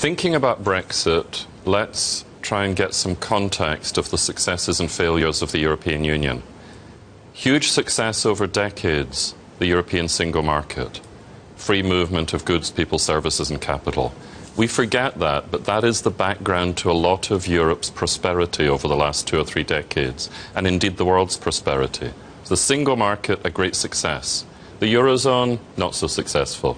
Thinking about Brexit, let's try and get some context of the successes and failures of the European Union. Huge success over decades, the European single market. Free movement of goods, people, services and capital. We forget that, but that is the background to a lot of Europe's prosperity over the last 2 or 3 decades, and indeed the world's prosperity. The single market, a great success. The Eurozone, not so successful.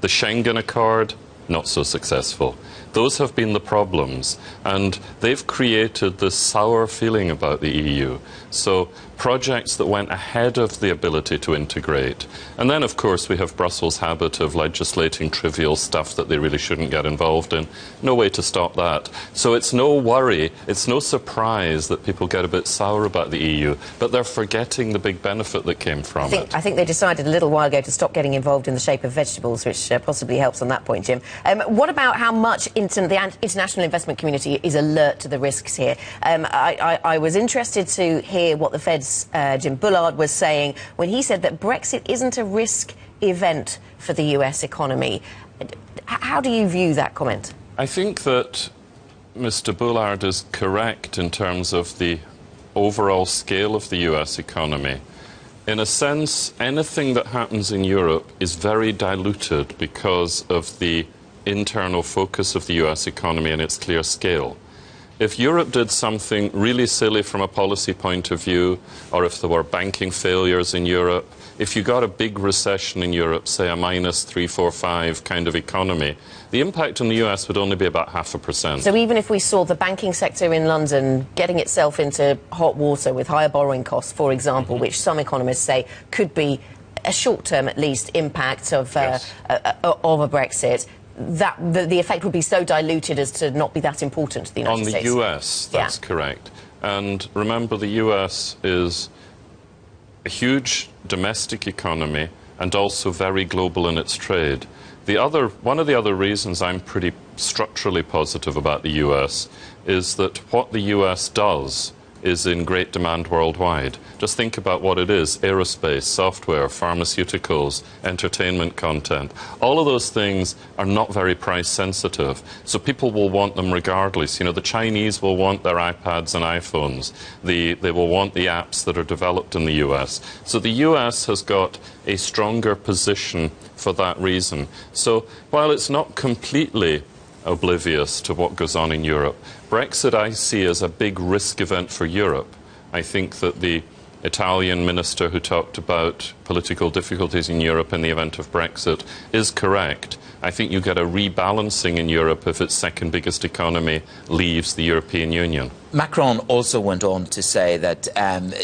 The Schengen Accord, not so successful. Those have been the problems, and they've created this sour feeling about the EU. So projects that went ahead of the ability to integrate. And then, of course, we have Brussels' habit of legislating trivial stuff that they really shouldn't get involved in. No way to stop that. So it's no worry, it's no surprise that people get a bit sour about the EU, but they're forgetting the big benefit that came from it. I think they decided a little while ago to stop getting involved in the shape of vegetables, which possibly helps on that point, Jim. What about how much the international investment community is alert to the risks here? I was interested to hear what the Fed's Jim Bullard was saying when he said that Brexit isn't a risk event for the US economy. How do you view that comment? I think that Mr. Bullard is correct in terms of the overall scale of the US economy. In a sense, anything that happens in Europe is very diluted because of the internal focus of the US economy and its clear scale. If Europe did something really silly from a policy point of view, or if there were banking failures in Europe, if you got a big recession in Europe, say a minus 3, 4, 5 kind of economy, the impact on the US would only be about 0.5%. So even if we saw the banking sector in London getting itself into hot water with higher borrowing costs, for example, which some economists say could be a short-term, at least, impact of a Brexit, the effect would be so diluted as to not be that important to the United States. On the US, that's correct. And remember, the US is a huge domestic economy and also very global in its trade. One of the other reasons I'm pretty structurally positive about the US is that what the US does is in great demand worldwide. Just think about what it is: aerospace, software, pharmaceuticals, entertainment content. All of those things are not very price sensitive, so people will want them regardless. You know, the Chinese will want their iPads and iPhones. They will want the apps that are developed in the US. So the US has got a stronger position for that reason. So while it's not completely oblivious to what goes on in Europe, Brexit I see as a big risk event for Europe. I think that the Italian minister who talked about political difficulties in Europe in the event of Brexit is correct. I think you get a rebalancing in Europe if its second biggest economy leaves the European Union. Macron also went on to say that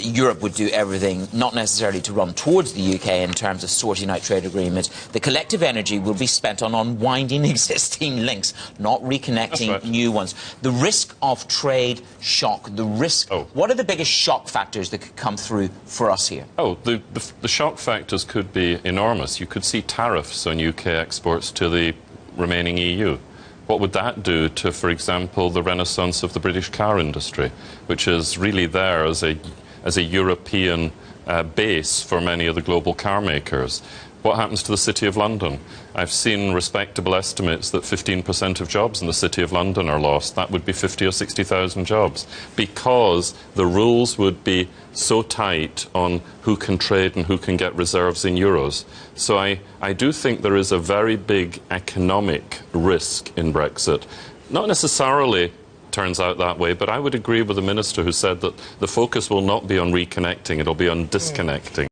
Europe would do everything, not necessarily to run towards the UK in terms of sorting out trade agreements. The collective energy will be spent on unwinding existing links, not reconnecting new ones. The risk of trade shock, the risk... What are the biggest shock factors that could come through for us here? The shock factors could be enormous. You could see tariffs on UK exports to the remaining EU. What would that do to, for example, the renaissance of the British car industry, which is really there as a European base for many of the global car makers? What happens to the City of London? I've seen respectable estimates that 15% of jobs in the City of London are lost. That would be 50 or 60,000 jobs, because the rules would be so tight on who can trade and who can get reserves in euros. So I do think there is a very big economic risk in Brexit. Not necessarily turns out that way, but I would agree with the minister who said that the focus will not be on reconnecting, it'll be on disconnecting.